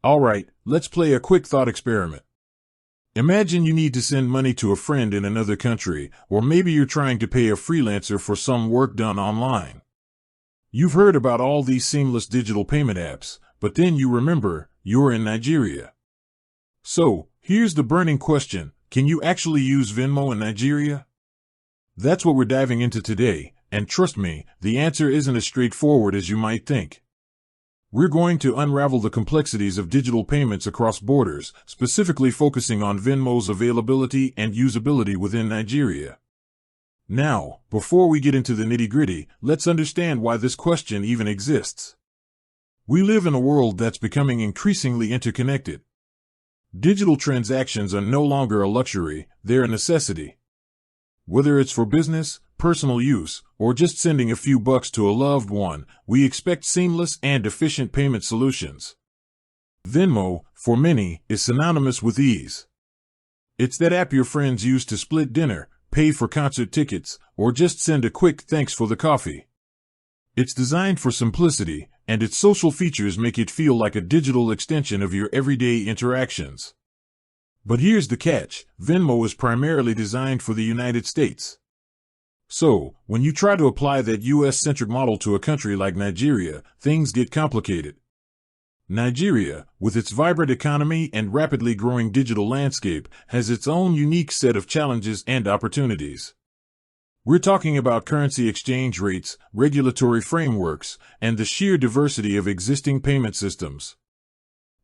Alright, let's play a quick thought experiment. Imagine you need to send money to a friend in another country, or maybe you're trying to pay a freelancer for some work done online. You've heard about all these seamless digital payment apps, but then you remember, you're in Nigeria. So, here's the burning question, can you actually use Venmo in Nigeria? That's what we're diving into today, and trust me, the answer isn't as straightforward as you might think. We're going to unravel the complexities of digital payments across borders, specifically focusing on Venmo's availability and usability within Nigeria. Now, before we get into the nitty-gritty, let's understand why this question even exists. We live in a world that's becoming increasingly interconnected. Digital transactions are no longer a luxury, they're a necessity. Whether it's for business, personal use, or just sending a few bucks to a loved one, we expect seamless and efficient payment solutions. Venmo, for many, is synonymous with ease. It's that app your friends use to split dinner, pay for concert tickets, or just send a quick thanks for the coffee. It's designed for simplicity, and its social features make it feel like a digital extension of your everyday interactions. But here's the catch, Venmo is primarily designed for the United States. So, when you try to apply that US-centric model to a country like Nigeria, things get complicated. Nigeria, with its vibrant economy and rapidly growing digital landscape, has its own unique set of challenges and opportunities. We're talking about currency exchange rates, regulatory frameworks, and the sheer diversity of existing payment systems.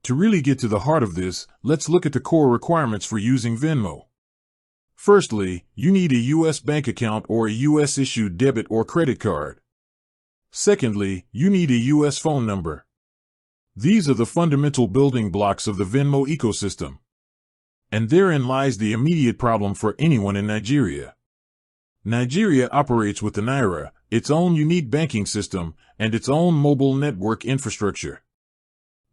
To really get to the heart of this, let's look at the core requirements for using Venmo. Firstly, you need a U.S. bank account or a U.S.-issued debit or credit card. Secondly, you need a U.S. phone number. These are the fundamental building blocks of the Venmo ecosystem. And therein lies the immediate problem for anyone in Nigeria. Nigeria operates with the Naira, its own unique banking system, and its own mobile network infrastructure.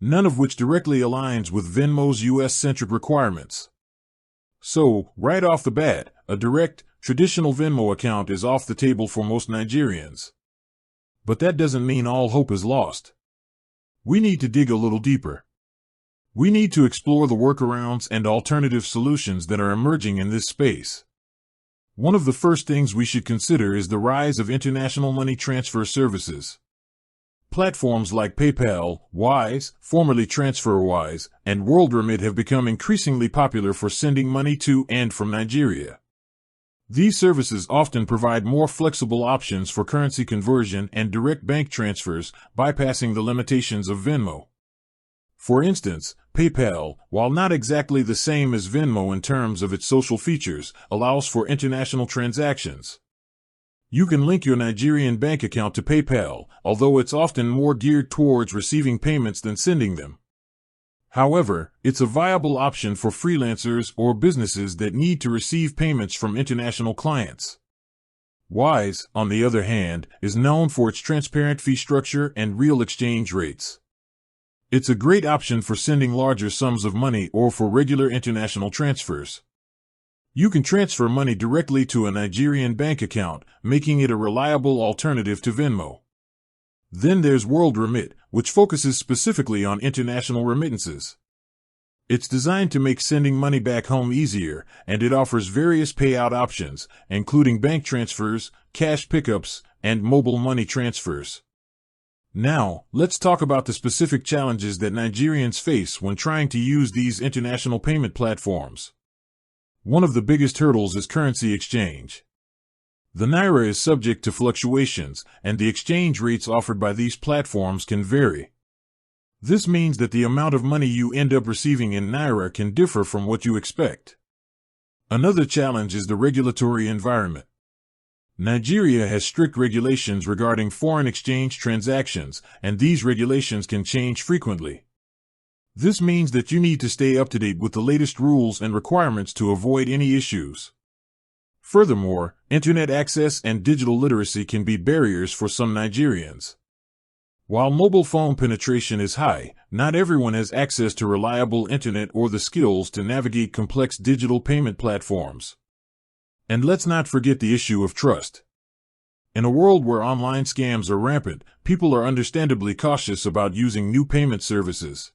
None of which directly aligns with Venmo's US-centric requirements. So, right off the bat, a direct, traditional Venmo account is off the table for most Nigerians. But that doesn't mean all hope is lost. We need to dig a little deeper. We need to explore the workarounds and alternative solutions that are emerging in this space. One of the first things we should consider is the rise of international money transfer services. Platforms like PayPal, Wise, formerly TransferWise, and WorldRemit have become increasingly popular for sending money to and from Nigeria. These services often provide more flexible options for currency conversion and direct bank transfers, bypassing the limitations of Venmo. For instance, PayPal, while not exactly the same as Venmo in terms of its social features, allows for international transactions. You can link your Nigerian bank account to PayPal, although it's often more geared towards receiving payments than sending them. However, it's a viable option for freelancers or businesses that need to receive payments from international clients. Wise, on the other hand, is known for its transparent fee structure and real exchange rates. It's a great option for sending larger sums of money or for regular international transfers. You can transfer money directly to a Nigerian bank account, making it a reliable alternative to Venmo. Then there's WorldRemit, which focuses specifically on international remittances. It's designed to make sending money back home easier, and it offers various payout options, including bank transfers, cash pickups, and mobile money transfers. Now, let's talk about the specific challenges that Nigerians face when trying to use these international payment platforms. One of the biggest hurdles is currency exchange. The Naira is subject to fluctuations, and the exchange rates offered by these platforms can vary. This means that the amount of money you end up receiving in Naira can differ from what you expect. Another challenge is the regulatory environment. Nigeria has strict regulations regarding foreign exchange transactions, and these regulations can change frequently. This means that you need to stay up to date with the latest rules and requirements to avoid any issues. Furthermore, internet access and digital literacy can be barriers for some Nigerians. While mobile phone penetration is high, not everyone has access to reliable internet or the skills to navigate complex digital payment platforms. And let's not forget the issue of trust. In a world where online scams are rampant, people are understandably cautious about using new payment services.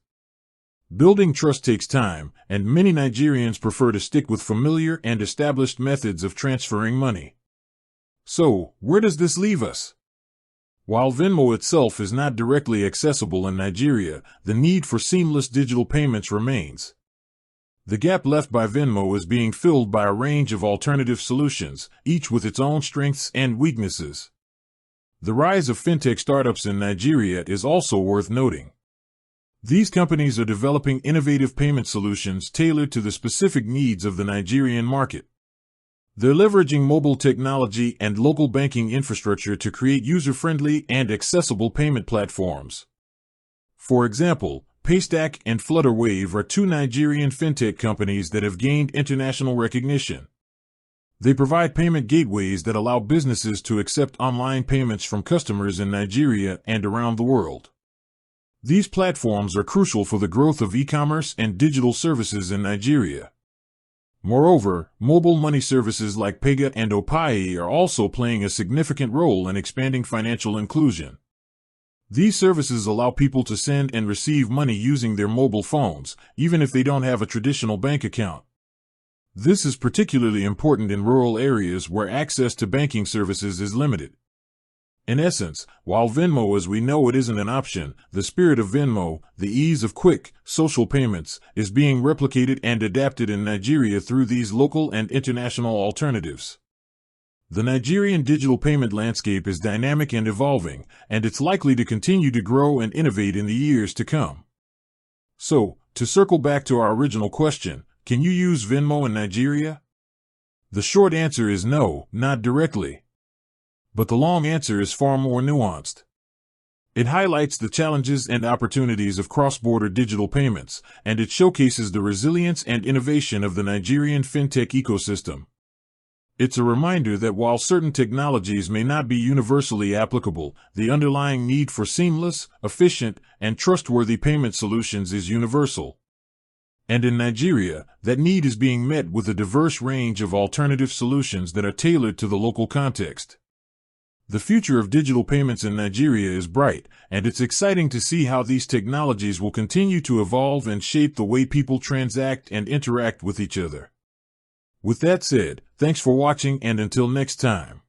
Building trust takes time, and many Nigerians prefer to stick with familiar and established methods of transferring money. So, where does this leave us? While Venmo itself is not directly accessible in Nigeria, the need for seamless digital payments remains. The gap left by Venmo is being filled by a range of alternative solutions, each with its own strengths and weaknesses. The rise of fintech startups in Nigeria is also worth noting. These companies are developing innovative payment solutions tailored to the specific needs of the Nigerian market. They're leveraging mobile technology and local banking infrastructure to create user-friendly and accessible payment platforms. For example, Paystack and Flutterwave are two Nigerian fintech companies that have gained international recognition. They provide payment gateways that allow businesses to accept online payments from customers in Nigeria and around the world. These platforms are crucial for the growth of e-commerce and digital services in Nigeria. Moreover, mobile money services like Pega and Opay are also playing a significant role in expanding financial inclusion. These services allow people to send and receive money using their mobile phones, even if they don't have a traditional bank account. This is particularly important in rural areas where access to banking services is limited. In essence, while Venmo as we know it isn't an option, the spirit of Venmo, the ease of quick, social payments, is being replicated and adapted in Nigeria through these local and international alternatives. The Nigerian digital payment landscape is dynamic and evolving, and it's likely to continue to grow and innovate in the years to come. So, to circle back to our original question, can you use Venmo in Nigeria? The short answer is no, not directly. But the long answer is far more nuanced. It highlights the challenges and opportunities of cross-border digital payments, and it showcases the resilience and innovation of the Nigerian fintech ecosystem. It's a reminder that while certain technologies may not be universally applicable, the underlying need for seamless, efficient, and trustworthy payment solutions is universal. And in Nigeria, that need is being met with a diverse range of alternative solutions that are tailored to the local context. The future of digital payments in Nigeria is bright, and it's exciting to see how these technologies will continue to evolve and shape the way people transact and interact with each other. With that said, thanks for watching, and until next time.